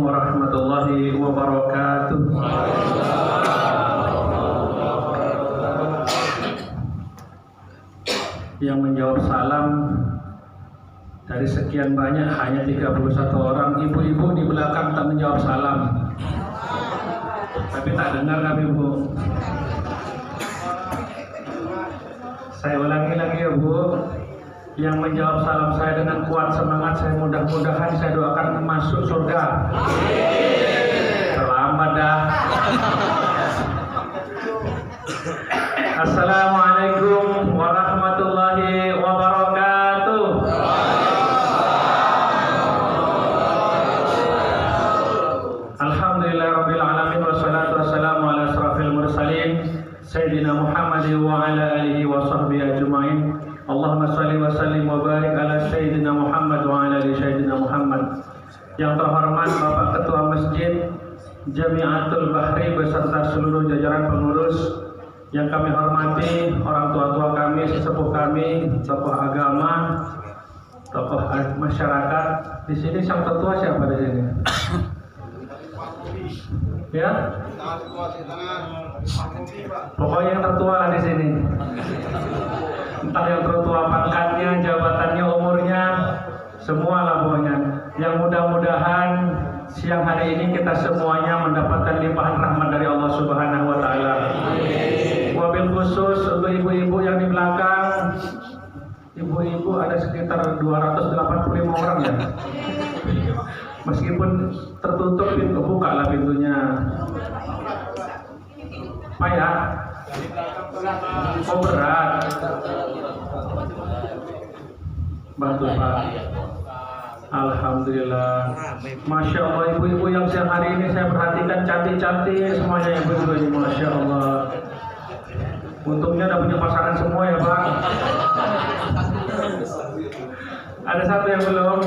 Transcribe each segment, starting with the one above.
warahmatullahi wabarakatuh. Yang menjawab salam dari sekian banyak hanya 31 orang. Ibu-ibu di belakang tak menjawab salam. Tapi tak dengar kami, Bu. Saya ulangi lagi ya, Bu. Yang menjawab salam saya dengan kuat semangat, saya mudah-mudahan saya doakan masuk surga. Terlambat dah. Assalamualaikum warahmatullahi wabarakatuh. Alhamdulillahirabbil alamin wassalatu wassalamu ala asrafil mursalin sayyidina Muhammad wa ala alihi wa sahbihi ajmain. Allahumma salli wa sallim wa barik ala Sayyidina Muhammad wa ala ali Sayyidina Muhammad. Yang terhormat Bapak Ketua Masjid Jamiatul Bahri beserta seluruh jajaran pengurus, yang kami hormati orang tua-tua kami, sesepuh kami, tokoh agama, tokoh masyarakat. Di sini sang tertua siapa di sini? Ya? Pokoknya yang tertua lah di sini. Entah yang tertua pangkatnya, jabatannya, umurnya, semua lah pokoknya. Yang mudah-mudahan siang hari ini kita semuanya mendapatkan limpahan rahmat dari Allah Subhanahu wa taala. Wabil khusus untuk ibu-ibu yang di belakang. Ibu-ibu ada sekitar 285 orang ya. Meskipun tertutup pintu, bukalah pintunya. Payah. Oh berat. Bantu Pak. Alhamdulillah. Masya Allah, ibu-ibu yang siang hari ini saya perhatikan cantik-cantik semuanya ibu-ibu ini, Masya Allah. Untungnya udah punya pasangan semua ya Pak. Ada satu yang belum.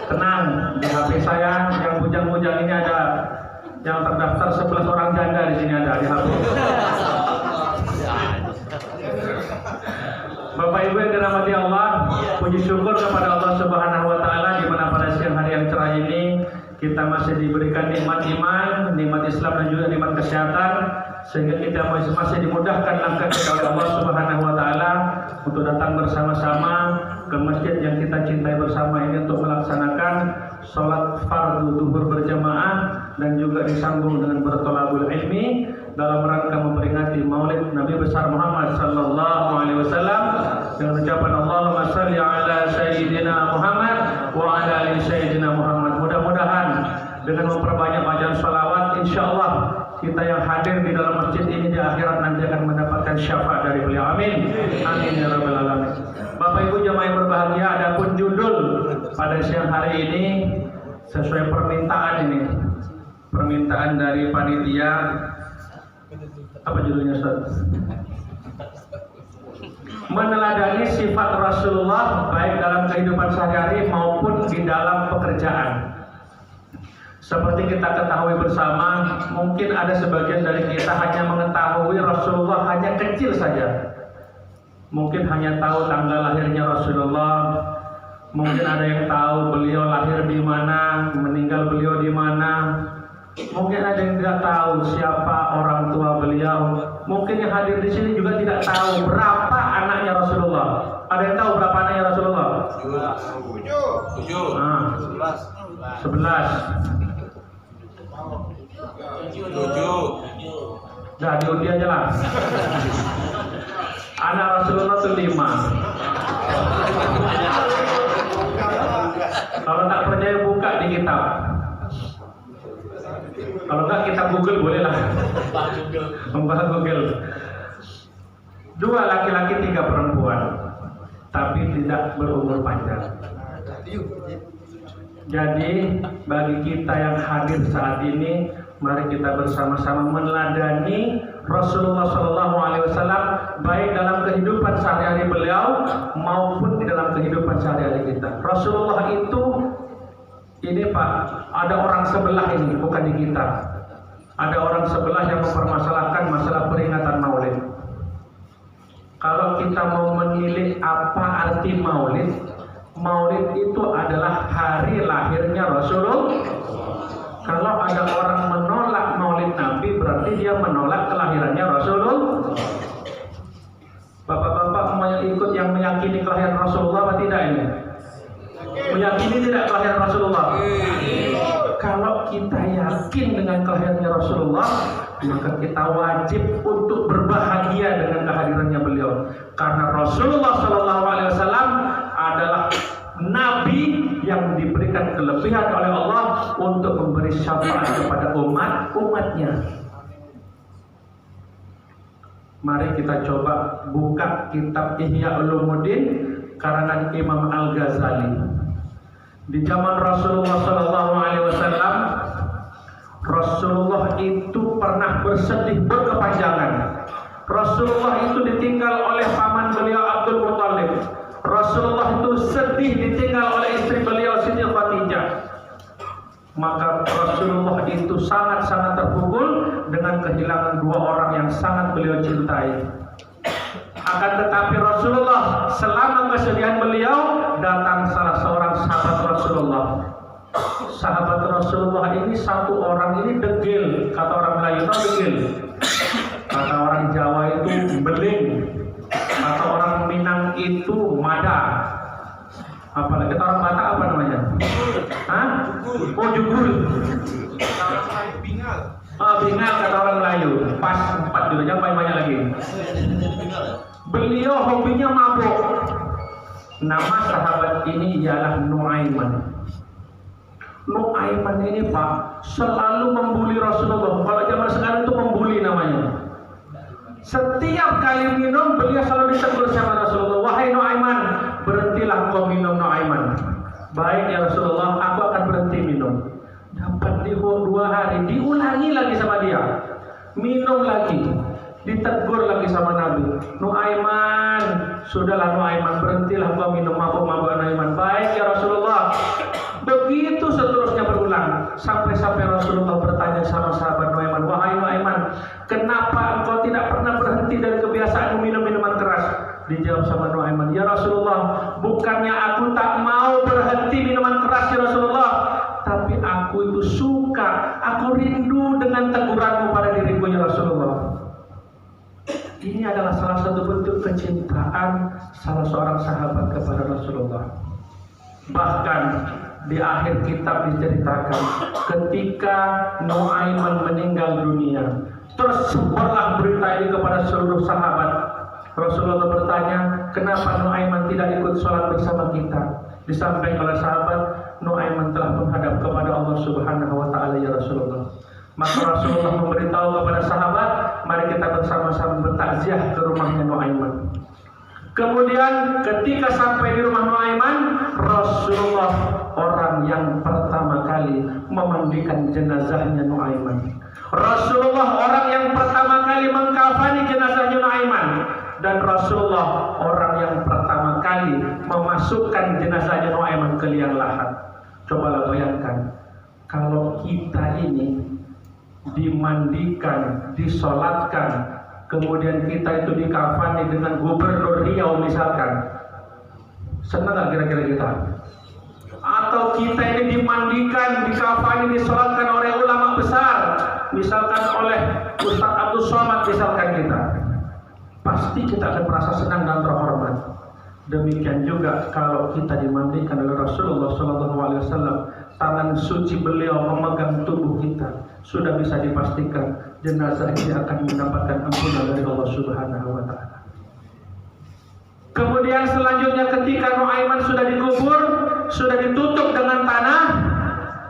Tenang, di HP saya yang bujang-bujang ini ada yang terdaftar 11 orang janda di sini ada di HP. Bapak Ibu yang dirahmati Allah, puji syukur kepada Allah Subhanahu wa taala di mana pada siang hari yang cerah ini kita masih diberikan nikmat iman, nikmat Islam dan juga nikmat kesehatan, sehingga kita masih dimudahkan langkah kita oleh Allah Subhanahu wa taala untuk datang bersama-sama ke masjid yang kita cintai bersama ini untuk melaksanakan sholat fardu zuhur berjamaah dan juga disambung dengan bertolabul ilmi dalam rangka memperingati Maulid Nabi besar Muhammad sallallahu alaihi wasallam dengan ucapan Allahumma shalli ala sayyidina Muhammad wa ala ali sayyidina Muhammad. Mudah-mudahan dengan memperbanyak bacaan shalawat, insyaallah kita yang hadir di dalam masjid ini di akhirat nanti akan mendapatkan syafaat dari beliau. Amin. Amin ya rabbal alamin. Bapak Ibu jamaah yang berbahagia, adapun judul pada siang hari ini sesuai permintaan ini. Permintaan dari panitia. Apa judulnya Ustaz? Meneladani sifat Rasulullah baik dalam kehidupan sehari-hari maupun di dalam pekerjaan. Seperti kita ketahui bersama, mungkin ada sebagian dari kita hanya mengetahui Rasulullah hanya kecil saja. Mungkin hanya tahu tanggal lahirnya Rasulullah. Mungkin ada yang tahu beliau lahir di mana, meninggal beliau di mana. Mungkin ada yang tidak tahu siapa orang tua beliau. Mungkin yang hadir di sini juga tidak tahu berapa anaknya Rasulullah. Ada yang tahu berapa anaknya Rasulullah? 7. 11. Dah diundi aja lah. Anak Rasulullah itu 5. Kalau tak percaya buka di kitab. Kalau enggak kita Google boleh lah. Membuat Google. 2 laki-laki 3 perempuan, tapi tidak berumur panjang. Jadi bagi kita yang hadir saat ini, mari kita bersama-sama meneladani Rasulullah Shallallahu Alaihi Wasallam baik dalam kehidupan sehari-hari beliau maupun di dalam kehidupan sehari-hari kita. Rasulullah itu ini Pak, ada orang sebelah ini, bukan di kita. Ada orang sebelah yang mempermasalahkan masalah peringatan Maulid. Kalau kita mau menilai apa arti Maulid, Maulid itu adalah hari lahirnya Rasulullah. tidak ini? Meyakini tidak kelahiran Rasulullah? Kalau kita yakin dengan kelahirannya Rasulullah, maka kita wajib untuk berbahagia dengan kehadirannya beliau. Karena Rasulullah SAW adalah Nabi yang diberikan kelebihan oleh Allah untuk memberi syafaat kepada umatnya. Mari kita coba buka kitab Ihya Ulumuddin karangan Imam Al-Ghazali. Di zaman Rasulullah SAW, Rasulullah itu pernah bersedih berkepanjangan. Rasulullah itu ditinggal oleh paman beliau Abdul Muthalib. Rasulullah itu sedih ditinggal oleh istri beliau Siti Khadijah. Maka Rasulullah itu sangat-sangat terpukul dengan kehilangan dua orang yang sangat beliau cintai. Akan tetapi Rasulullah selama kesedihan beliau datang salah seorang sahabat Rasulullah. Sahabat Rasulullah ini satu orang ini degil, kata orang Melayu itu degil. Kata orang Jawa itu beling. Kata orang Minang itu mada. Apalagi kata orang Batak apa namanya? Hah? Oh, jugul. Bingal kata orang Melayu. Pas 4 juga, jangan banyak lagi. Beliau hobinya mabuk. Nama sahabat ini ialah Nuaiman. Nuaiman ini Pak selalu membuli Rasulullah. Kalau zaman sekarang itu membuli namanya. Setiap kali minum beliau selalu ditegur sama Rasulullah. Wahai Nuaiman, berhentilah kau minum Nuaiman. Baik ya Rasulullah, aku akan berhenti minum. Dapat 2 hari, diulangi lagi sama dia. Minum lagi. Ditegur lagi sama Nabi. Nuaiman, sudahlah Nuaiman, berhentilah kau minum mabuk-mabuk Nuaiman. Baik ya Rasulullah. Begitu seterusnya berulang. Sampai-sampai Rasulullah bertanya sama sahabat Nuaiman, wahai Nuaiman, kenapa engkau tidak pernah berhenti dari kebiasaan minum minuman keras? Dijawab sama Nuaiman, ya Rasulullah, bukannya aku tak mau berhenti minuman keras ya Rasulullah, tapi aku itu suka, aku rindu dengan teguranmu pada diriku ya Rasulullah. Ini adalah salah satu bentuk kecintaan salah seorang sahabat kepada Rasulullah. Bahkan di akhir kitab diceritakan ketika Nuaiman meninggal dunia, tersebarlah berita ini kepada seluruh sahabat. Rasulullah bertanya, kenapa Nuaiman tidak ikut sholat bersama kita? Disampaikan oleh sahabat, Nuaiman telah menghadap kepada Allah Subhanahu wa Ta'ala ya Rasulullah. Maka Rasulullah memberitahu kepada sahabat, mari kita bersama-sama bertakziah ke rumahnya Nuaiman. Kemudian ketika sampai di rumah Nuaiman, Rasulullah orang yang pertama kali memandikan jenazahnya Nuaiman. Rasulullah orang yang pertama kali mengkafani jenazahnya Nuaiman. Dan Rasulullah orang yang pertama kali memasukkan jenazahnya Nuaiman ke liang lahat. Cobalah bayangkan, kalau kita ini dimandikan, disolatkan, kemudian kita itu dikafani dengan gubernur Riau misalkan, senang gak kira-kira kita? Atau kita ini dimandikan, dikafani, disolatkan oleh ulama besar, misalkan oleh Ustaz Abdul Somad misalkan kita, pasti kita akan merasa senang dan terhormat. Demikian juga kalau kita dimandikan oleh Rasulullah SAW, tangan suci beliau memegang tubuh kita, sudah bisa dipastikan jenazah ini akan mendapatkan ampunan dari Allah Subhanahu wa Ta'ala. Kemudian selanjutnya ketika Nuaiman sudah dikubur, sudah ditutup dengan tanah,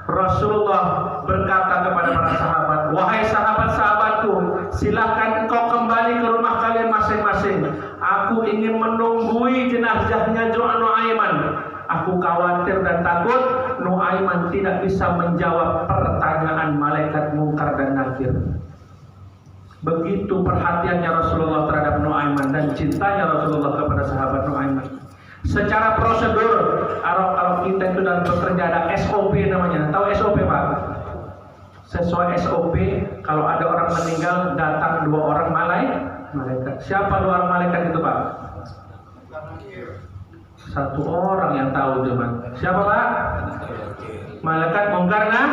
Rasulullah berkata kepada para sahabat, wahai sahabat-sahabatku, silahkan engkau kembali ke rumah kalian masing-masing. Aku ingin menunggui jenazahnya Nuaiman. Aku khawatir dan takut Nuaiman tidak bisa menjawab pertanyaan malaikat Munkar dan Nakir. Begitu perhatiannya Rasulullah terhadap Nuaiman dan cintanya Rasulullah kepada sahabat Nuaiman. Secara prosedur, kalau kita itu dalam bekerja ada SOP namanya. Tahu SOP Pak? Sesuai SOP, kalau ada orang meninggal datang 2 orang malaikat. Siapa 2 orang malaikat itu Pak? 1 orang yang tahu cuman. Siapa Pak? Malaikat Munkar nah?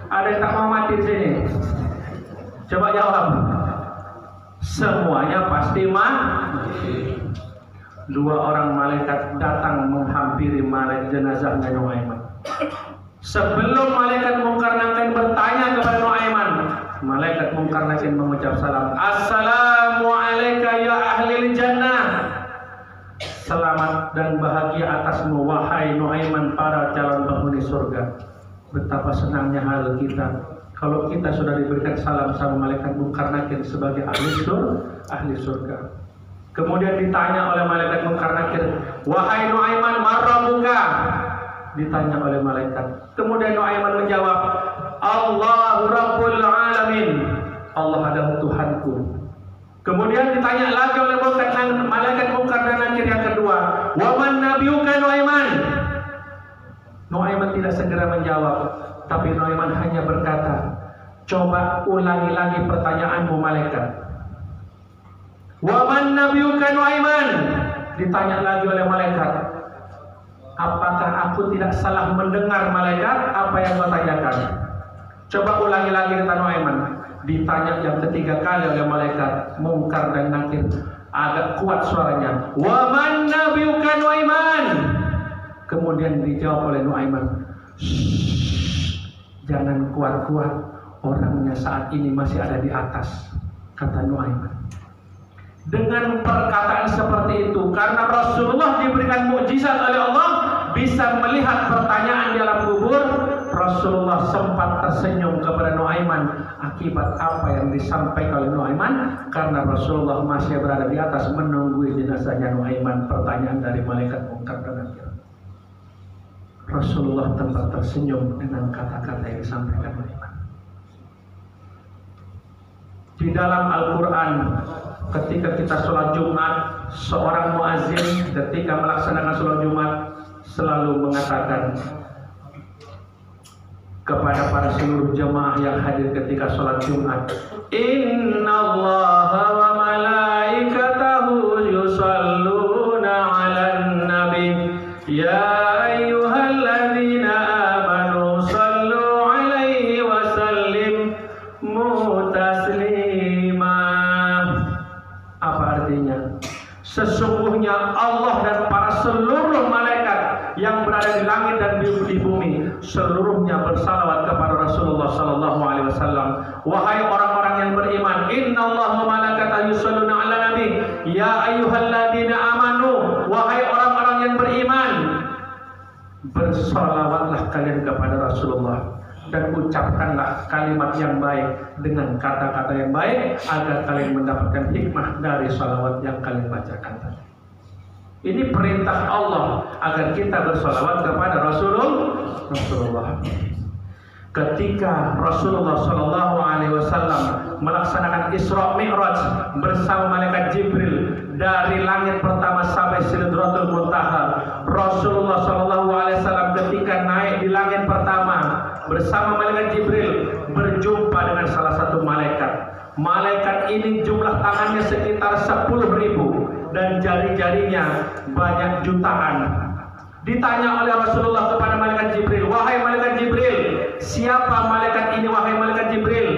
Ada yang tak mau mati di sini? Coba jawab. Semuanya pasti mati. dua orang malaikat datang menghampiri jenazahnya Nuaiman. Sebelum malaikat Munkar Nakir bertanya kepada Nuaiman, malaikat Munkar Nakir mengucap salam. Assalamu alayka ya ahlil jannah. Selamat dan bahagia atasmu wahai Nuaiman, para calon penghuni surga. Betapa senangnya hal kita kalau kita sudah diberikan salam sama malaikat Munkar Nakir sebagai ahli surga. Kemudian ditanya oleh malaikat Munkar Nakir, wahai Nuaiman, marrabuka? Ditanya oleh malaikat. Kemudian Nuaiman menjawab, Allahu Rabbul Alamin. Allah adalah Tuhanku. Kemudian ditanya lagi oleh malaikat Munkar dan Nakir yang kedua, wa man nabiyuka Nuaiman? Nuaiman tidak segera menjawab, tapi Nuaiman hanya berkata, coba ulangi lagi pertanyaanmu malaikat. Wa man nabiyuka Nuaiman? Ditanya lagi oleh malaikat. Apakah aku tidak salah mendengar malaikat apa yang kau tanyakan? Coba ulangi lagi kata Nuaiman. Ditanya yang ketiga kali oleh malaikat Munkar dan Nakir, agak kuat suaranya. Wa man nabiyuka Nuaiman? Kemudian dijawab oleh Nuaiman, jangan kuat-kuat, orangnya saat ini masih ada di atas, kata Nuaiman. Dengan perkataan seperti itu, karena Rasulullah diberikan mukjizat oleh Allah, bisa melihat pertanyaan di alam kubur, Rasulullah sempat tersenyum kepada Nuaiman akibat apa yang disampaikan oleh Nuaiman, karena Rasulullah masih berada di atas menunggu jenazahnya Nuaiman. Pertanyaan dari malaikat Munkar dan Nakir. Rasulullah tempat tersenyum dengan kata-kata yang disampaikan Nuaiman. Di dalam Al-Quran, ketika kita sholat Jumat, seorang muazin ketika melaksanakan sholat Jumat selalu mengatakan kepada para seluruh jemaah yang hadir ketika sholat Jumat, Innallaha wa malaikatahu yusalluna 'alan nabi ya ayyuhalladzina amanu sallu 'alaihi wa sallimu taslima. Apa artinya? Sesungguhnya Allah dan para seluruh malaikat yang berada di langit dan di bumi seluruhnya bersalawat kepada Rasulullah sallallahu alaihi wasallam. Wahai orang-orang yang beriman, innallaha wa malaikatahu yusholluna 'alan nabi ya ayyuhalladzina amanu, wahai orang-orang yang beriman, bersalawatlah kalian kepada Rasulullah dan ucapkanlah kalimat yang baik dengan kata-kata yang baik agar kalian mendapatkan hikmah dari salawat yang kalian bacakan tadi. Ini perintah Allah agar kita bersalawat kepada Rasulullah. Ketika Rasulullah Shallallahu Alaihi Wasallam melaksanakan Isra Mi'raj bersama malaikat Jibril dari langit pertama sampai Sidratul Muntaha, Rasulullah Shallallahu Alaihi Wasallam ketika naik di langit pertama bersama malaikat Jibril berjumpa dengan salah satu malaikat. Malaikat ini jumlah tangannya sekitar 10.000 dan jari-jarinya banyak jutaan. Ditanya oleh Rasulullah kepada malaikat Jibril, wahai malaikat Jibril, siapa malaikat ini wahai malaikat Jibril?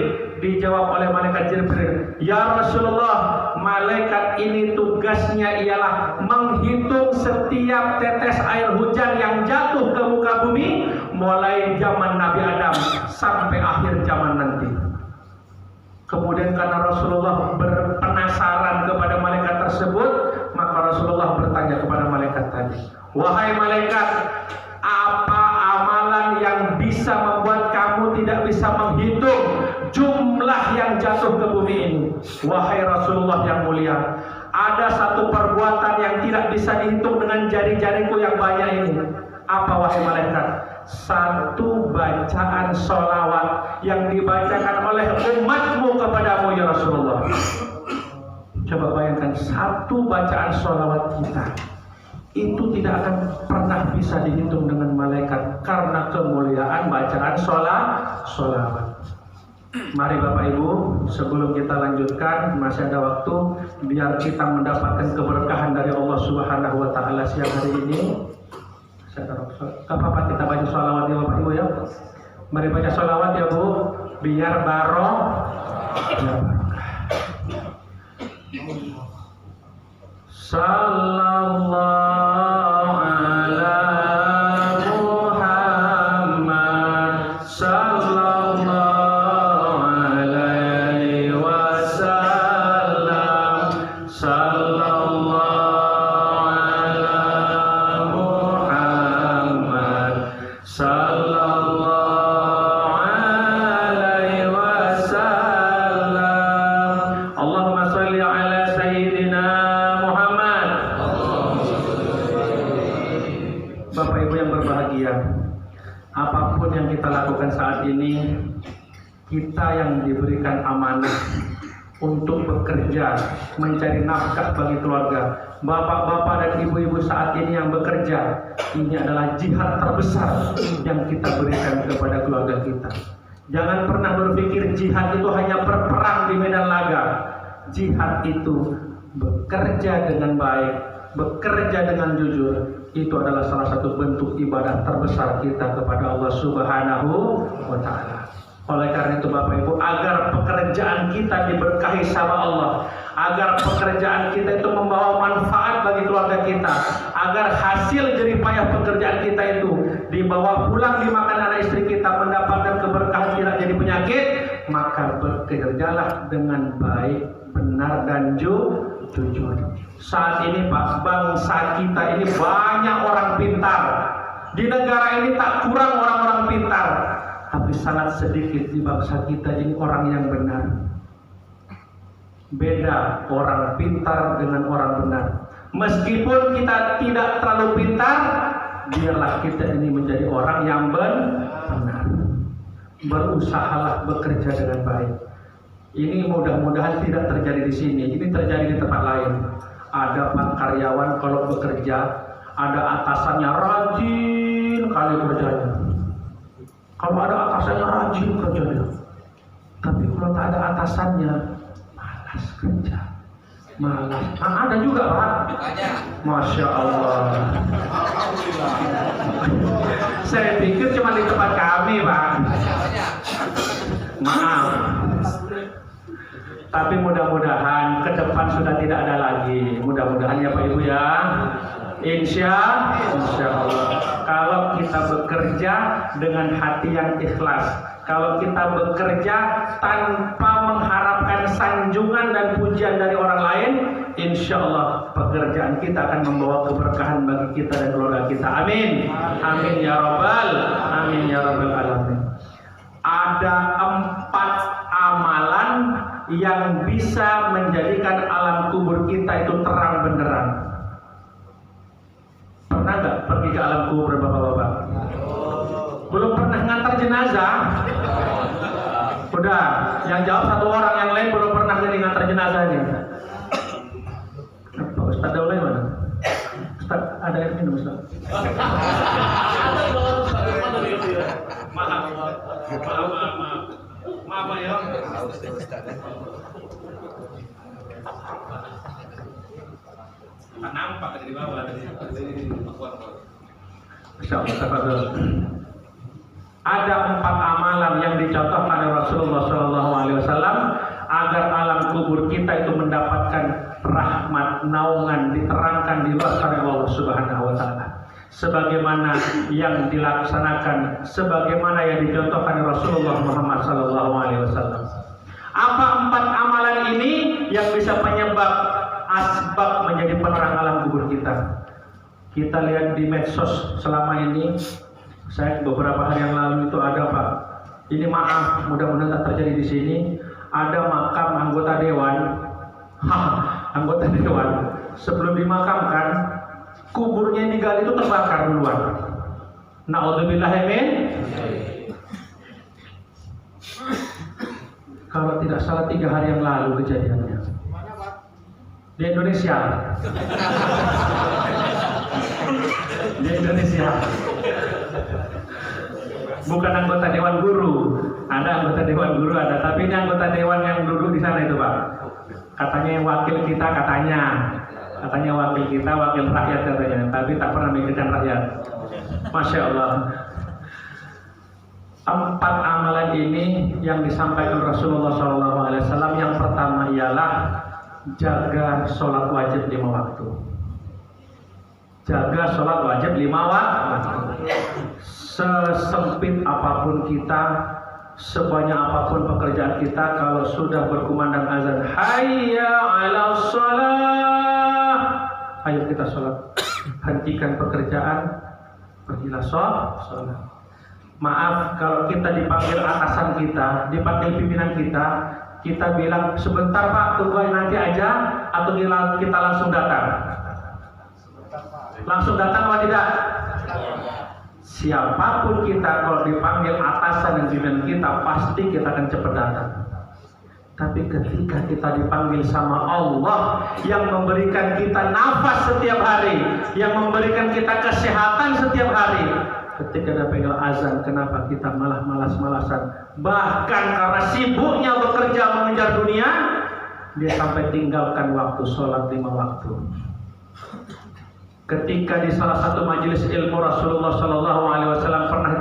Dijawab oleh malaikat Jibril, ya Rasulullah, malaikat ini tugasnya ialah menghitung setiap tetes air hujan yang jatuh ke muka bumi mulai zaman Nabi Adam sampai akhir zaman nanti. Kemudian karena Rasulullah berpenasaran kepada malaikat tersebut, maka Rasulullah bertanya kepada malaikat tadi, wahai malaikat, apa amalan yang bisa membuat kamu tidak bisa menghitung jumlah yang jatuh ke bumi ini? Wahai Rasulullah yang mulia, ada satu perbuatan yang tidak bisa dihitung dengan jari-jariku yang banyak ini. Apa wahai malaikat? Satu bacaan sholawat yang dibacakan oleh umatmu kepadamu ya Rasulullah. Coba bayangkan, satu bacaan sholawat kita itu tidak akan pernah bisa dihitung dengan malaikat karena kemuliaan bacaan sholawat. Mari Bapak Ibu, sebelum kita lanjutkan, masih ada waktu biar kita mendapatkan keberkahan dari Allah Subhanahu wa Ta'ala siang hari ini. Gak apa-apa kita baca sholawat ya Bapak Ibu ya. Mari baca sholawat ya Bu, biar barokah. Sallallahu ala Muhammad sallallahu alaihi wasallam. Sallallahu ala Muhammad sallallahu alaihi wasallam. Allahumma shalli ala sayyidina Muhammad. Bapak Ibu yang berbahagia, apapun yang kita lakukan saat ini, kita yang diberikan amanah untuk bekerja, mencari nafkah bagi keluarga. Bapak-bapak dan ibu-ibu saat ini yang bekerja, ini adalah jihad terbesar yang kita berikan kepada keluarga kita. Jangan pernah berpikir jihad itu hanya berperang di medan laga. Jihad itu bekerja dengan baik, bekerja dengan jujur. Itu adalah salah satu bentuk ibadah terbesar kita kepada Allah Subhanahu wa Ta'ala. Oleh karena itu Bapak Ibu, agar pekerjaan kita diberkahi sama Allah, agar pekerjaan kita itu membawa manfaat bagi keluarga kita, agar hasil jerih payah pekerjaan kita itu dibawa pulang dimakan anak istri kita, mendapatkan keberkahan, tidak jadi penyakit, maka bekerjalah dengan baik, benar dan jujur. Saat ini Pak, bangsa kita ini banyak orang pintar. Di negara ini tak kurang orang-orang pintar, tapi sangat sedikit di bangsa kita ini orang yang benar. Beda orang pintar dengan orang benar. Meskipun kita tidak terlalu pintar, biarlah kita ini menjadi orang yang benar. Berusahalah bekerja dengan baik. Ini mudah-mudahan tidak terjadi di sini. Ini terjadi di tempat lain. Ada Pak karyawan kalau bekerja, ada atasannya rajin kali kerjanya. Kalau ada atasannya rajin kerjanya, tapi kalau tak ada atasannya, malas kerja, malas. Ada juga Pak. Masya Allah. Saya pikir cuma di tempat kami Pak. Maaf. Tapi mudah-mudahan ke depan sudah tidak ada lagi. Mudah-mudahan ya Pak Ibu ya. Insya Allah. Kalau kita bekerja dengan hati yang ikhlas, kalau kita bekerja tanpa mengharapkan sanjungan dan pujian dari orang lain, insya Allah pekerjaan kita akan membawa keberkahan bagi kita dan keluarga kita. Amin. Amin ya Rabbal. Amin ya Rabbal Alamin. Ada 4 amalan yang bisa menjadikan alam kubur kita itu terang benderang. Pernah nggak pergi ke alam kubur Bapak-bapak? Belum pernah ngantar jenazah? Udah, yang jawab 1 orang, yang lain belum pernah jadi ngantar jenazah ini. Pak Ustadz Daulay mana? Ustadz, ada yang minum Ustadz? Maaf ya. Tak nampak di bawah. Insyaallah. Ada 4 amalan yang dicontohkan oleh Rasulullah SAW agar alam kubur kita itu mendapatkan rahmat, naungan, diterangkan, diluaskan oleh Allah Subhanahu wa Ta'ala. Sebagaimana yang dilaksanakan, sebagaimana yang dicontohkan Rasulullah Muhammad SAW. Apa 4 amalan ini yang bisa penyebab asbab menjadi penerang alam kubur kita? Kita lihat di medsos selama ini. Saya beberapa hari yang lalu itu ada Pak. Ini maaf, mudah-mudahan tak terjadi di sini. Ada makam anggota dewan. Anggota dewan sebelum dimakamkan, kuburnya yang digali itu terbakar duluan. Na'udzubillah min. Kalau tidak salah 3 hari yang lalu kejadiannya. Di Indonesia. Di Indonesia. Bukan anggota dewan guru. Ada anggota dewan guru ada, tapi ini anggota dewan yang duduk di sana itu Pak. Katanya yang wakil kita, katanya wakil kita, wakil rakyat katanya, tapi tak pernah memikirkan rakyat. Masya Allah. 4 amalan ini yang disampaikan Rasulullah SAW. Yang pertama ialah jaga sholat wajib 5 waktu. Jaga sholat wajib 5 waktu. Sesempit apapun kita, sebanyak apapun pekerjaan kita, kalau sudah berkumandang azan, hayya 'alas shalah, ayo kita sholat. Hentikan pekerjaan, pergilah sholat. Maaf kalau kita dipanggil atasan kita, dipanggil pimpinan kita bilang sebentar Pak, tunggu nanti aja, atau kita langsung datang. Langsung datang atau tidak? Siapapun kita kalau dipanggil atasan dan pimpinan kita, pasti kita akan cepat datang. Tapi ketika kita dipanggil sama Allah yang memberikan kita nafas setiap hari, yang memberikan kita kesehatan setiap hari, ketika ada panggil azan, kenapa kita malah malas-malasan? Bahkan karena sibuknya bekerja mengejar dunia, dia sampai tinggalkan waktu sholat 5 waktu. Ketika di salah satu majelis ilmu Rasulullah SAW pernah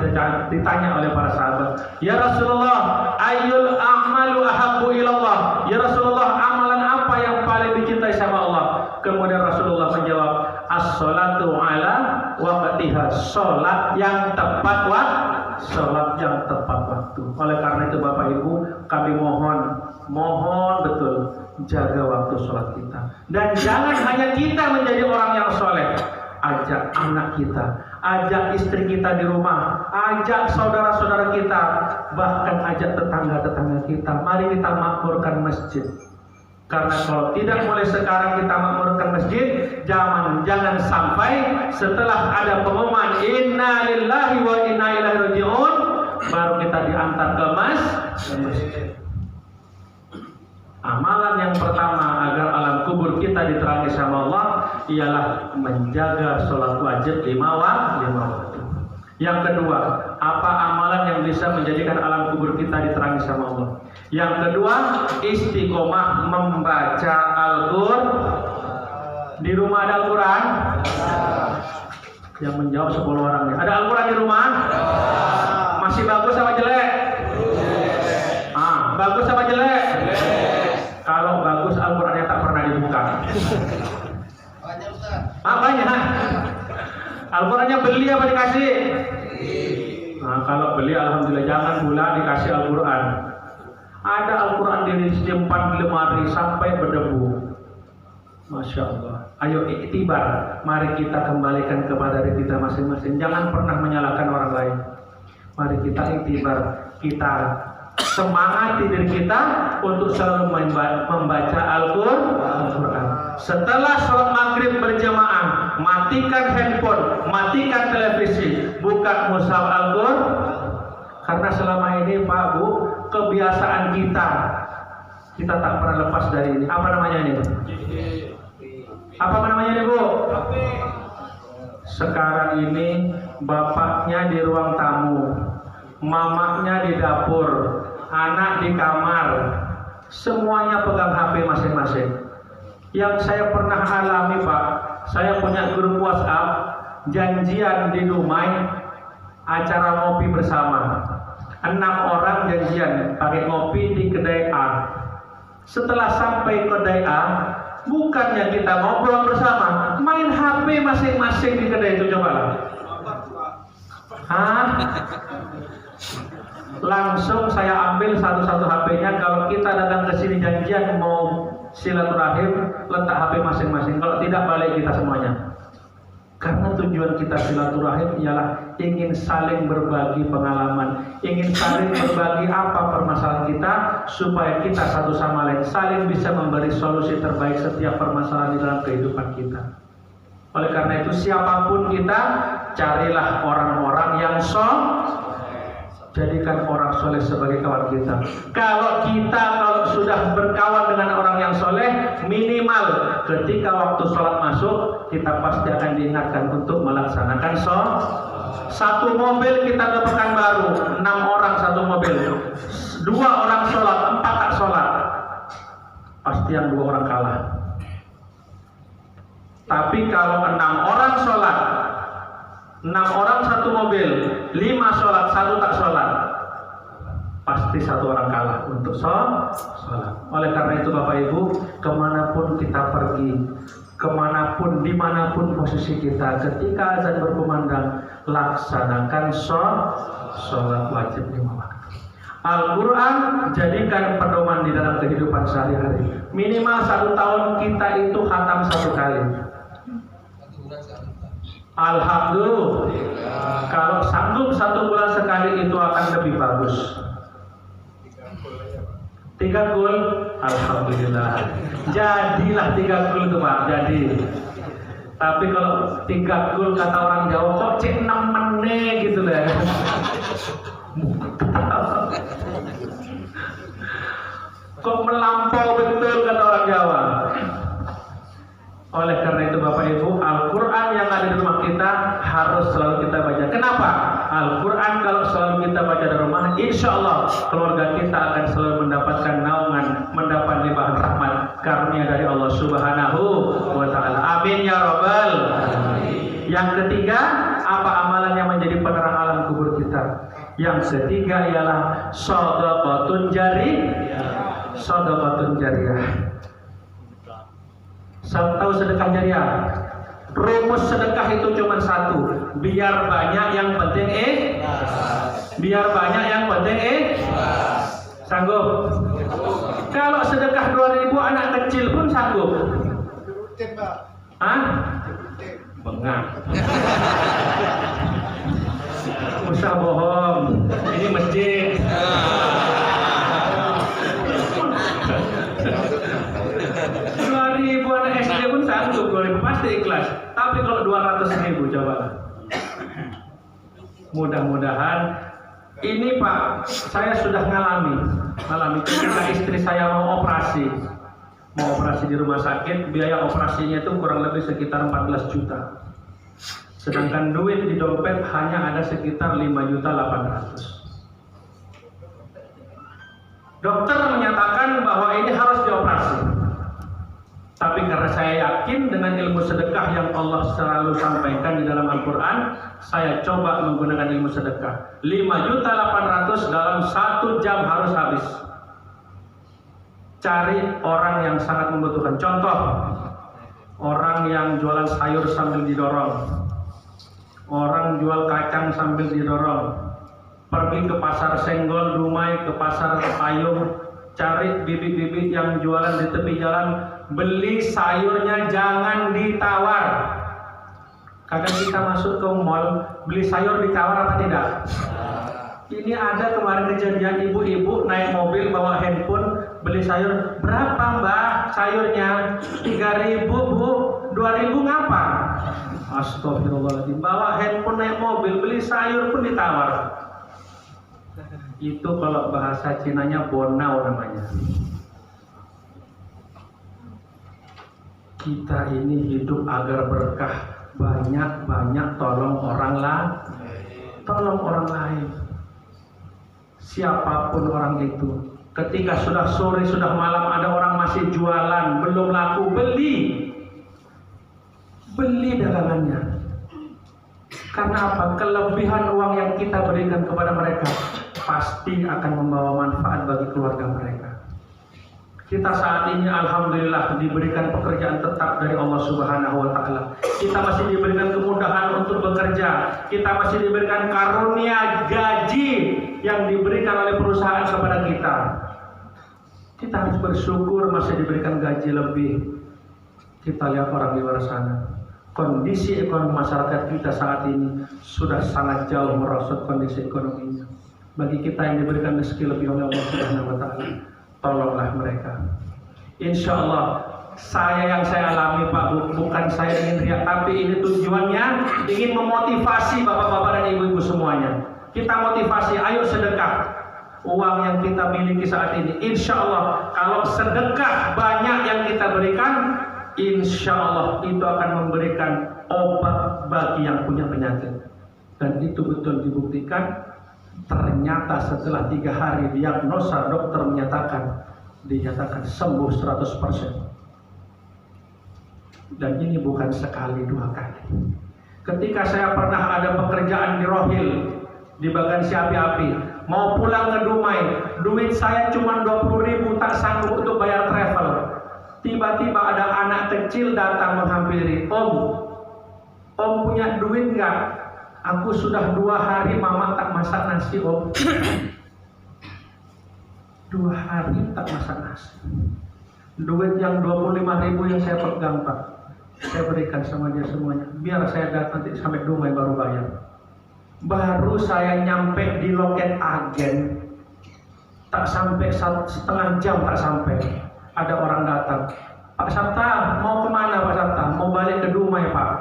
ditanya oleh para sahabat, ya Rasulullah, ayyul a'malu ahabbu ilallah? Ya Rasulullah, amalan apa yang paling dicintai sama Allah? Kemudian Rasulullah menjawab, as-sholatu ala waqtiha, sholat yang tepat waktu. Sholat yang tepat waktu. Oleh karena itu Bapak Ibu, kami mohon betul jaga waktu sholat kita. Dan jangan hanya kita menjadi orang yang soleh, ajak anak kita, ajak istri kita di rumah, ajak saudara-saudara kita, bahkan ajak tetangga-tetangga kita. Mari kita makmurkan masjid. Karena kalau tidak mulai sekarang kita makmurkan masjid, jangan sampai setelah ada pengumuman inna lillahi wa inna ilaihi raji'un, baru kita diantar ke masjid. Amalan yang pertama agar alam kubur kita diterangi sama Allah ialah menjaga sholat wajib 5 waktu. Yang kedua, apa amalan yang bisa menjadikan alam kubur kita diterangi sama Allah? Yang kedua, istiqomah membaca Al-Qur'an. Di rumah ada Al-Qur'an? Yang menjawab 10 orang nih. Ada Al-Qur'an di rumah? Masih bagus apa jelek? Bagus apa jelek? Kalau bagus, Al-Qur'annya tak pernah dibuka. Banyak. Al-Qur'annya beli apa dikasih? Nah, kalau beli alhamdulillah, jangan pula dikasih Al-Qur'an. Ada Al-Qur'an disimpan di lemari sampai berdebu. Masya Allah. Ayo iktibar, mari kita kembalikan kepada diri kita masing-masing. Jangan pernah menyalahkan orang lain. Mari kita iktibar, kita semangati diri kita untuk selalu membaca Al-Qur'an. Setelah sholat maghrib berjamaah, matikan handphone, matikan televisi, buka mushaf Al-Qur'an. Karena selama ini Pak Bu, kebiasaan kita tak pernah lepas dari ini. Apa namanya ini? Apa namanya ini Bu? Sekarang ini bapaknya di ruang tamu, mamanya di dapur, anak di kamar, semuanya pegang HP masing-masing. Yang saya pernah alami Pak, saya punya grup WhatsApp, janjian di Dumai, acara ngopi bersama. 6 orang janjian pakai ngopi di kedai A. Setelah sampai kedai A, bukannya kita ngobrol bersama, main HP masing-masing di kedai itu, coba. Langsung saya ambil satu-satu HP-nya. Kalau kita datang ke sini janjian mau silaturahim, letak HP masing-masing. Kalau tidak, balik kita semuanya. Karena tujuan kita silaturahim ialah ingin saling berbagi pengalaman, ingin saling berbagi apa permasalahan kita, supaya kita satu sama lain saling bisa memberi solusi terbaik setiap permasalahan di dalam kehidupan kita. Oleh karena itu, siapapun kita, carilah orang-orang yang jadikan orang soleh sebagai kawan kita. Kalau sudah berkawan dengan orang yang soleh, minimal ketika waktu sholat masuk, kita pasti akan diingatkan untuk melaksanakan sholat. Satu mobil kita ke Pekanbaru, 6 orang satu mobil, 2 orang sholat, 4 tak sholat, pasti yang 2 orang kalah. Tapi kalau 6 orang sholat, 6 orang satu mobil, 5 sholat, 1 tak sholat, pasti pasti satu orang kalah untuk sholat. Oleh karena itu Bapak Ibu, kemanapun kita pergi, kemanapun dimanapun posisi kita, ketika azan berkumandang, laksanakan sholat wajib 5 waktu. Al-Quran jadikan pedoman di dalam kehidupan sehari-hari. Minimal 1 tahun kita itu khatam 1 kali. Alhamdulillah. Kalau sanggup 1 bulan sekali itu akan lebih bagus. 3 gol, alhamdulillah. Jadilah 3 gol itu Pak, jadi. Tapi kalau 3 gol kata orang Jawa kok cek 6 menit gitu lah. Kok melampau betul kata orang Jawa. Oleh karena itu Bapak Ibu, Al-Quran yang ada di rumah kita harus selalu kita baca. Kenapa? Al-Quran kalau selalu kita baca di rumah, insya Allah keluarga kita akan selalu mendapatkan naungan, mendapat limpahan rahmat karunia dari Allah Subhanahu wa Ta'ala. Amin ya Rabbal alamin. Yang ketiga, apa amalan yang menjadi penerang alam kubur kita? Yang ketiga ialah shadaqatun jariyah. Shadaqatun jariyah. Tahu sedekah jariah? Rumus sedekah itu cuma 1. Biar banyak yang penting biar banyak yang penting sanggup. Kalau sedekah 2.000 anak kecil pun sanggup. Hah? Bengak. Usah bohong. Ini masjid. SD pun sanggup, pasti ikhlas. Tapi kalau 200.000 coba. Mudah-mudahan ini Pak, saya sudah ngalami ketika istri saya mau operasi di rumah sakit, biaya operasinya itu kurang lebih sekitar 14 juta. Sedangkan duit di dompet hanya ada sekitar 5.800.000. Dokter menyatakan bahwa ini harus dioperasi. Tapi karena saya yakin dengan ilmu sedekah yang Allah selalu sampaikan di dalam Al-Quran, saya coba menggunakan ilmu sedekah. 5.800.000 dalam 1 jam harus habis. Cari orang yang sangat membutuhkan. Contoh, orang yang jualan sayur sambil didorong, orang jual kacang sambil didorong, pergi ke pasar Senggol, Dumai, ke pasar Payung, cari bibit-bibit yang jualan di tepi jalan, beli sayurnya jangan ditawar. Kadang kita masuk ke mall, beli sayur ditawar apa tidak? Ini ada kemarin kejadian ibu-ibu naik mobil bawa handphone, beli sayur. Berapa Mbak sayurnya? 3.000 Bu, 2.000 ngapa? Astagfirullahaladzim, bawa handphone naik mobil, beli sayur pun ditawar. Itu kalau bahasa Cinanya bonau namanya. Kita ini hidup agar berkah, banyak-banyak tolong orang lain. Siapapun orang itu, ketika sudah sore, sudah malam ada orang masih jualan, belum laku, beli dagangannya. Karena apa? Kelebihan uang yang kita berikan kepada mereka pasti akan membawa manfaat bagi keluarga mereka. Kita saat ini alhamdulillah diberikan pekerjaan tetap dari Allah Subhanahu wa Ta'ala. Kita masih diberikan kemudahan untuk bekerja. Kita masih diberikan karunia gaji yang diberikan oleh perusahaan kepada kita. Kita harus bersyukur masih diberikan gaji lebih. Kita lihat orang di luar sana, kondisi ekonomi masyarakat kita saat ini sudah sangat jauh merosot kondisi ekonominya. Bagi kita yang diberikan rezeki lebih oleh Allah Subhanahu wa Ta'ala, tolonglah mereka. Insya Allah yang saya alami Pak, bukan saya ingin riak, tapi ini tujuannya ingin memotivasi bapak-bapak dan ibu-ibu semuanya. Kita motivasi, ayo sedekah. Uang yang kita miliki saat ini, insya Allah kalau sedekah banyak yang kita berikan, insya Allah itu akan memberikan obat bagi yang punya penyakit. Dan itu betul dibuktikan. Ternyata setelah 3 hari diagnosa, dokter dinyatakan sembuh 100%. Dan ini bukan sekali 2 kali. Ketika saya pernah ada pekerjaan di Rohil, di Bagan Si Api-Api, mau pulang ke Dumai, 2 saya cuma 20.000, tak sanggup untuk bayar travel. Tiba-tiba ada anak kecil datang menghampiri, Om punya duit nggak? Aku sudah 2 hari mama tak masak nasi, Om. 2 hari tak masak nasi. Duit yang 25.000 yang saya pegang, Pak, saya berikan sama dia semuanya. Biar saya datang nanti sampai Dumai baru bayar. Baru saya nyampe di loket agen, tak sampai setengah jam, tak sampai ada orang datang. Pak Sabta, mau kemana Pak Sabta? Mau balik ke Dumai, Pak.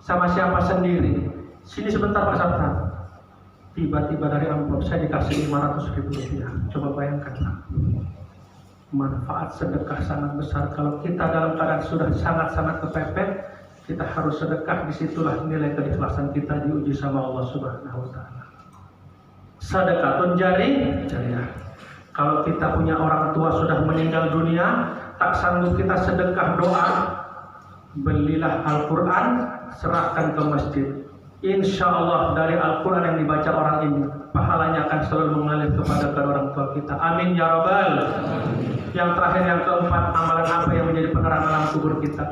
Sama siapa sendiri? Sini sebentar Pak Sabta. Tiba-tiba dari amplop saya dikasih 500.000 rupiah. Coba bayangkan, Pak. Manfaat sedekah sangat besar. Kalau kita dalam keadaan sudah sangat-sangat kepepet, kita harus sedekah. Disitulah nilai keikhlasan kita diuji sama Allah Subhanahu wa Ta'ala. Sedekatun jariyah. Kalau kita punya orang tua sudah meninggal dunia, tak sanggup kita sedekah doa, belilah Al-Quran, serahkan ke masjid. Insya Allah dari Al-Quran yang dibaca orang ini, pahalanya akan selalu mengalir kepada orang tua kita. Amin ya Rabbal. Yang terakhir, yang keempat, amalan apa yang menjadi penerang alam kubur kita?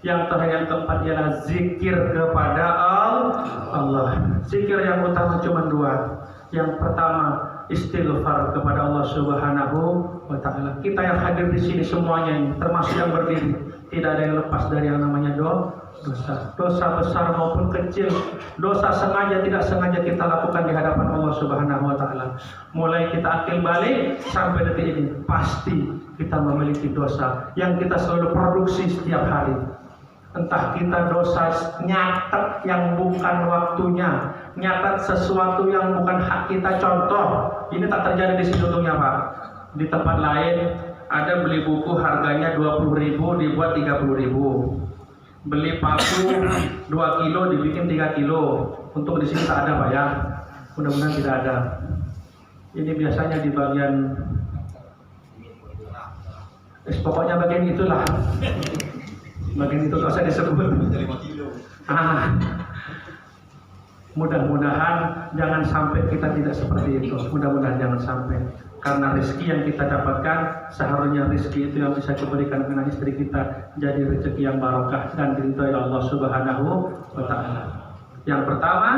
Yang terakhir, yang keempat ialah zikir kepada Allah. Zikir yang utama cuma 2. Yang pertama, istighfar kepada Allah Subhanahu wa Ta'ala. Kita yang hadir di sini semuanya ini, termasuk yang berdiri, tidak ada yang lepas dari yang namanya dosa. Dosa besar maupun kecil, dosa sengaja tidak sengaja kita lakukan di hadapan Allah Subhanahu wa Ta'ala. Mulai kita akil balik sampai detik ini, pasti kita memiliki dosa yang kita selalu produksi setiap hari. Entah kita dosa nyatet yang bukan waktunya, nyatet sesuatu yang bukan hak kita. Contoh, ini tak terjadi di sini untungnya, Pak. Di tempat lain ada beli buku harganya 20.000 dibuat 30.000. Beli paku 2 kilo dibikin 3 kilo. Untuk di sini tak ada, Pak ya. Mudah-mudahan tidak ada. Ini biasanya di bagian pokoknya bagian itulah. Bagian itu tak usah disebut. Mudah-mudahan jangan sampai kita tidak seperti itu. Mudah-mudahan jangan sampai. Karena rezeki yang kita dapatkan, seharusnya rezeki itu yang bisa diberikan kepada istri kita jadi rezeki yang barokah dan diridhoi Allah Subhanahu wa Ta'ala. Yang pertama,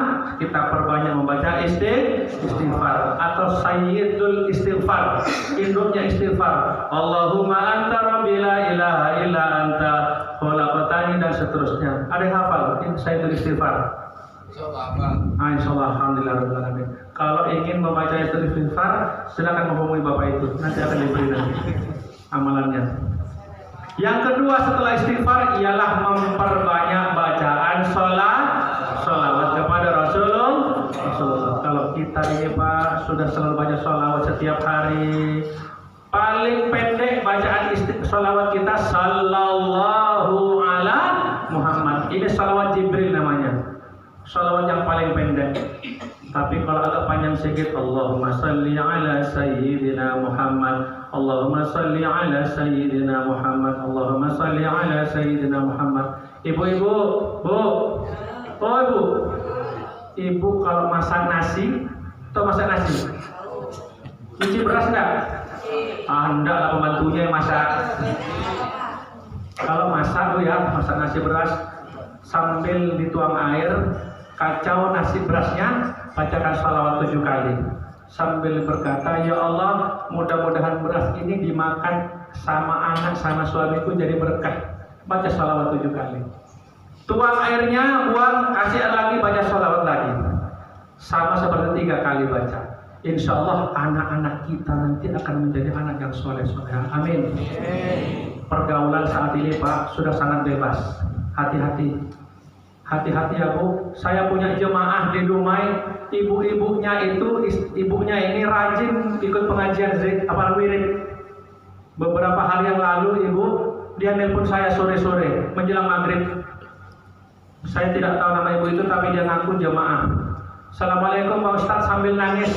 kita perbanyak membaca istighfar atau sayyidul istighfar. Induknya istighfar. Allahumma anta rabbi la ilaha illa anta khalaqtani, dan seterusnya. Ada yang hafal sayyidul istighfar? Insyaallah, alhamdulillah. Kalau ingin membaca istighfar, silakan menghubungi Bapak itu. Nanti akan diberi amalannya. Yang kedua setelah istighfar ialah memperbanyak bacaan sholawat kepada Rasulullah. Kalau kita ini, Pak, sudah selalu baca sholawat setiap hari. Paling pendek bacaan sholawat kita sallallahu ala Muhammad. Ini sholawat Jibril namanya. Sholawat yang paling pendek. Tapi kalau agak panjang sedikit, Allahumma salli ala sayyidina Muhammad, Allahumma salli ala sayyidina Muhammad, Allahumma salli ala sayyidina Muhammad. Ibu-ibu, ibu kalau masak nasi, atau masak nasi, cuci beras enggak? Enggak lah, pembantunya yang masak. Kalau masak tuh ya, masak nasi beras, sambil dituang air, kacau nasi berasnya, bacakan salawat 7 kali sambil berkata, ya Allah, mudah-mudahan beras ini dimakan sama anak sama suamiku jadi berkah. Baca salawat 7 kali. Tuang airnya, buang, kasih air lagi, baca salawat lagi. Sama seperti 3 kali baca. Insya Allah anak-anak kita nanti akan menjadi anak yang soleh-soleh. Amin. Pergaulan saat ini, Pak, sudah sangat bebas. Hati-hati. Hati-hati ya Bu, saya punya jemaah di Dumai, ibunya ini rajin ikut pengajian wirid. Beberapa hari yang lalu dia nelpon saya sore-sore menjelang maghrib. Saya tidak tahu nama ibu itu, tapi dia ngaku jemaah. Assalamualaikum Pak Ustadz, sambil nangis.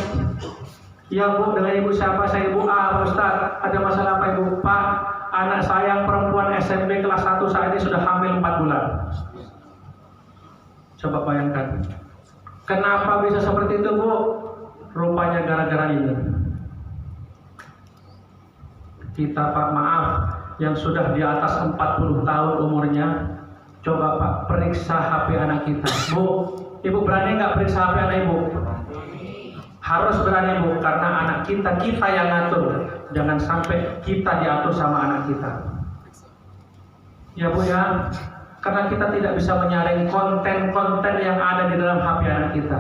Ya Bu, dengan ibu siapa? Saya Ibu A, Pak Ustadz. Ada masalah apa Ibu? Pak, anak saya yang perempuan SMP kelas 1 saat ini sudah hamil 4 bulan. Coba bayangkan, kenapa bisa seperti itu Bu? Rupanya gara-gara ini. kita Pak, maaf, yang sudah di atas 40 tahun umurnya, coba Pak periksa HP anak kita. Bu, Ibu berani nggak periksa HP anak Ibu? Harus berani Bu, karena anak kita yang ngatur. Jangan sampai kita diatur sama anak kita. Ya Bu ya, karena kita tidak bisa menyaring konten-konten yang ada di dalam HP anak kita.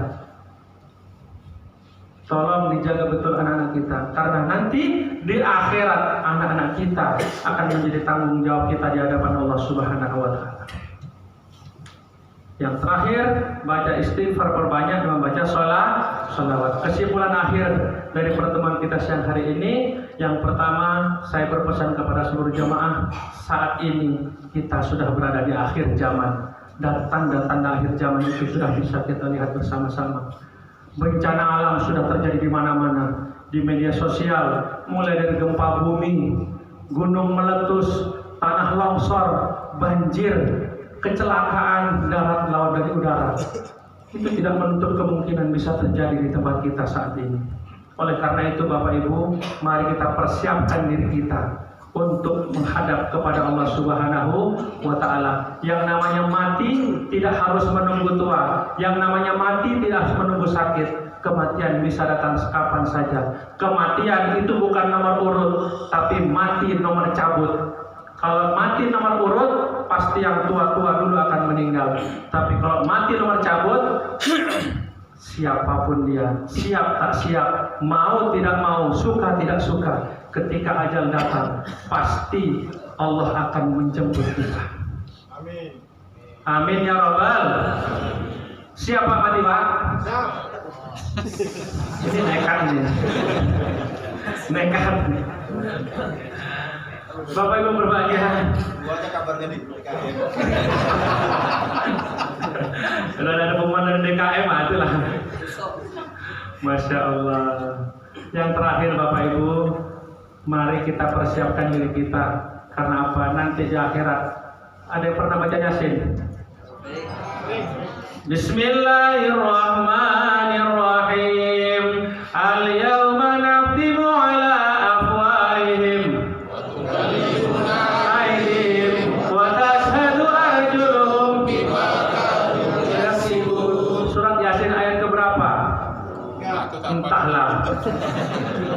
Tolong dijaga betul anak-anak kita, karena nanti di akhirat anak-anak kita akan menjadi tanggung jawab kita di hadapan Allah Subhanahu wa Ta'ala. Yang terakhir, baca istighfar, perbanyak membaca sholawat. Kesimpulan akhir dari pertemuan kita siang hari ini, yang pertama saya berpesan kepada seluruh jamaah, saat ini kita sudah berada di akhir zaman, dan tanda-tanda akhir zaman itu sudah bisa kita lihat bersama-sama. Bencana alam sudah terjadi di mana-mana, di media sosial, mulai dari gempa bumi, gunung meletus, tanah longsor, banjir, kecelakaan darat, laut, dan udara. Itu tidak menutup kemungkinan bisa terjadi di tempat kita saat ini. Oleh karena itu Bapak Ibu, mari kita persiapkan diri kita untuk menghadap kepada Allah Subhanahu wa Ta'ala. Yang namanya mati tidak harus menunggu tua, yang namanya mati tidak harus menunggu sakit. Kematian bisa datang kapan saja. Kematian itu bukan nomor urut, tapi mati nomor cabut. Kalau mati nomor urut, pasti yang tua-tua dulu akan meninggal. Tapi kalau mati nomor cabut, siapapun dia, siap tak siap, mau tidak mau, suka tidak suka, ketika ajal datang, pasti Allah akan menjemput kita. Amin. Amin ya Rabbal. Siapa mati Pak? Ini nekat nih. Nekat. Bapak Ibu berbahagia. Buatnya kabarnya di DKM. Sudah ada pengumuman dari DKM, itulah. Masya Allah. Yang terakhir Bapak Ibu, mari kita persiapkan diri kita. Karena apa? Nanti di akhirat. Ada yang pernah baca Yasin? Bismillahirrahmanirrahim. Al-yawma naftimu ala afwahihim wa tukallimuna aydihim wa tashhadu arjuluhum bima kanu yaksibun. Surat Yasin ayat keberapa? Entahlah.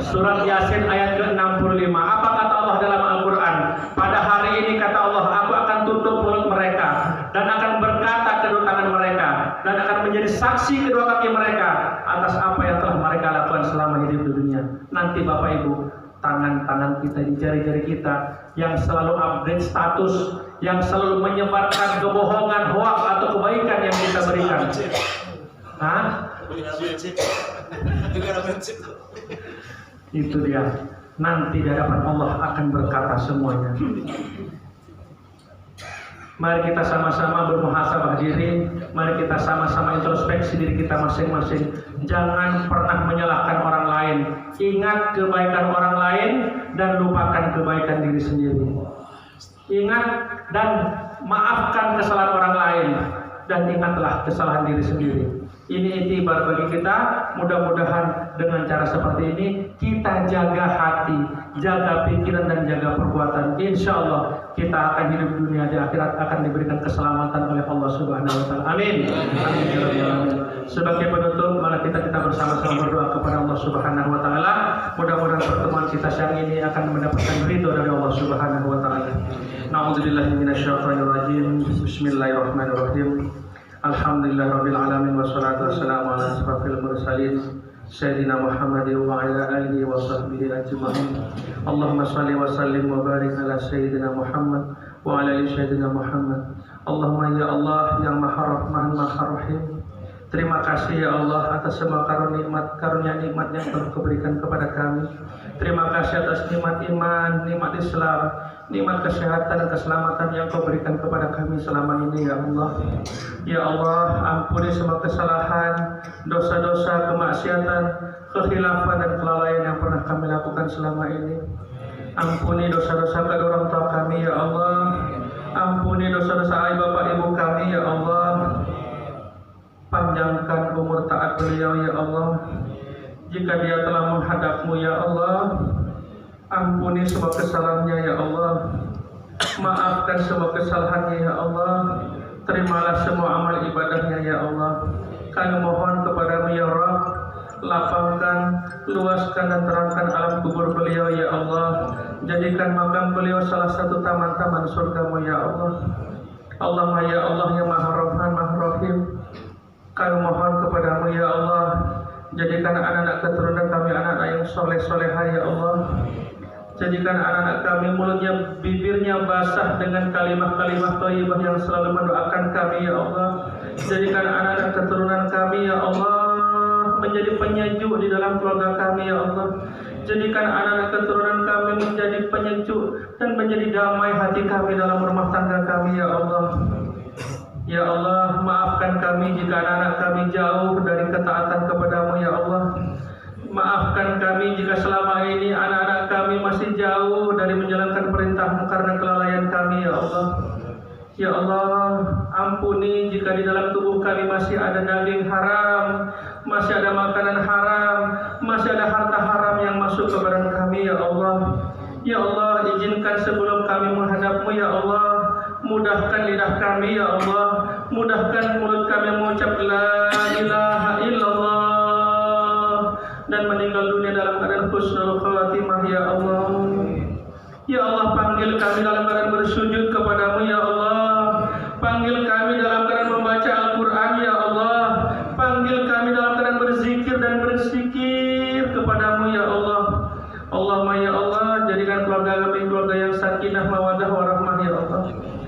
Surat Yasin ayat ke-65. Apa kata Allah dalam Al-Quran? Pada hari ini kata Allah, aku akan tutup mulut mereka dan akan berkata kedua tangan mereka dan akan menjadi saksi kedua kaki mereka atas apa yang telah mereka lakukan selama hidup di dunia. Nanti Bapak Ibu, tangan-tangan kita, di jari-jari kita yang selalu update status, yang selalu menyebarkan kebohongan, hoak atau kebaikan yang kita berikan. Hah? Itu dia. Nanti di hadapan Allah akan berkata semuanya. Mari kita sama-sama bermuhasabah diri. Mari kita sama-sama introspeksi diri kita masing-masing. Jangan pernah menyalahkan orang lain. Ingat kebaikan orang lain dan lupakan kebaikan diri sendiri. Ingat dan maafkan kesalahan orang lain, dan ingatlah kesalahan diri sendiri. Ini itibar bagi kita. Mudah-mudahan dengan cara seperti ini kita jaga hati, jaga pikiran, dan jaga perbuatan. Insya Allah kita akan hidup dunia, di akhirat akan diberikan keselamatan oleh Allah Subhanahu wa Ta'ala. Amin. Sebagai penutup, mari kita bersama-sama berdoa kepada Allah Subhanahu wa Ta'ala. Mudah-mudahan pertemuan kita siang ini akan mendapatkan ridho dari Allah Subhanahu wa Ta'ala. Na'udzubillahi minasyaitonirrajim. Bismillahirrahmanirrahim. Alhamdulillahirabbil alamin wassalatu wassalamu ala asyrafil mursalin sayyidina Muhammadin wa ala alihi wa sahbihi ajma'in. Allahumma shalli wa sallim wa barik ala sayyidina Muhammad wa ala ali sayyidina Muhammad. Allahumma ya Allah yang Maha Rahman Maha Rahim, terima kasih ya Allah atas semua karunia nikmat yang telah Kau berikan kepada kami. Terima kasih atas nikmat iman, nikmat Islam, nikmat kesehatan dan keselamatan yang Kau berikan kepada kami selama ini ya Allah. Ya Allah, ampuni semua kesalahan, dosa-dosa, kemaksiatan, kekhilafan dan kelalaian yang pernah kami lakukan selama ini. Ampuni dosa-dosa kedua orang tua kami ya Allah. Ampuni dosa-dosa ayah bapak ibu kami ya Allah. Panjangkan umur taat beliau ya Allah. Jika dia telah menghadap-Mu ya Allah, ampuni Ampuni semua kesalahannya ya Allah. Maafkan semua kesalahannya ya Allah. Terimalah semua amal ibadahnya ya Allah. Kami mohon kepadamu ya Rabb, lapangkan, luaskan dan terangkan alam kubur beliau ya Allah. Jadikan makam beliau salah satu taman-taman surgamu ya Allah. Allahumma ya Allah ya Maha Rahman Maha Rahim, kami mohon kepadamu ya Allah, jadikan anak-anak keturunan kami anak-anak yang soleh-soleha ya Allah. Jadikan anak-anak kami mulutnya, bibirnya basah dengan kalimah-kalimah thayyibah yang selalu mendoakan kami ya Allah. Jadikan anak-anak keturunan kami ya Allah menjadi penyejuk di dalam keluarga kami ya Allah. Jadikan anak-anak keturunan kami menjadi penyejuk dan menjadi damai hati kami dalam rumah tangga kami ya Allah. Ya Allah, maafkan kami jika anak-anak kami jauh dari ketaatan kepadamu ya Allah. Maafkan kami jika selama ini anak-anak kami masih jauh dari menjalankan perintah-Mu karena kelalaian kami ya Allah. Ya Allah, ampuni jika di dalam tubuh kami masih ada daging haram, masih ada makanan haram, masih ada harta haram yang masuk ke badan kami ya Allah. Ya Allah, izinkan sebelum kami menghadap-Mu ya Allah, mudahkan lidah kami ya Allah, mudahkan mulut kami mengucap la ilaha illallah dan meninggal dunia dalam keadaan husnul khawatimah ya Allah. Ya Allah, panggil kami dalam keadaan bersujud kepadamu ya Allah. Panggil kami dalam keadaan membaca Al-Quran ya Allah. Panggil kami dalam keadaan berzikir dan bersikir kepadamu ya Allah. Allahumma ya Allah, jadikan keluarga kami keluarga yang sakinah mawaddah warahmah ya Allah.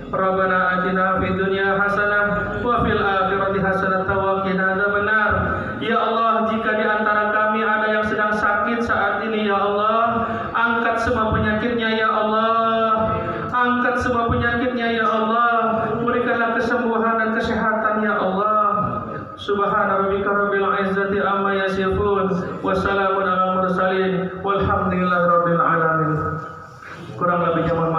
Rabbana atina fid dunya hasanah wa fil akhirati hasanah wa qina adzabannar. Ya Allah, jika di antara kami ada yang sedang sakit saat ini ya Allah, angkat semua penyakitnya ya Allah. Angkat semua penyakitnya ya Allah. Berikanlah kesembuhan dan kesehatan ya Allah. Subhana rabbika rabbil izzati amma yasifun wa salamun alal mursalin walhamdulillahi rabbil alamin. Kurang lebihnya mohon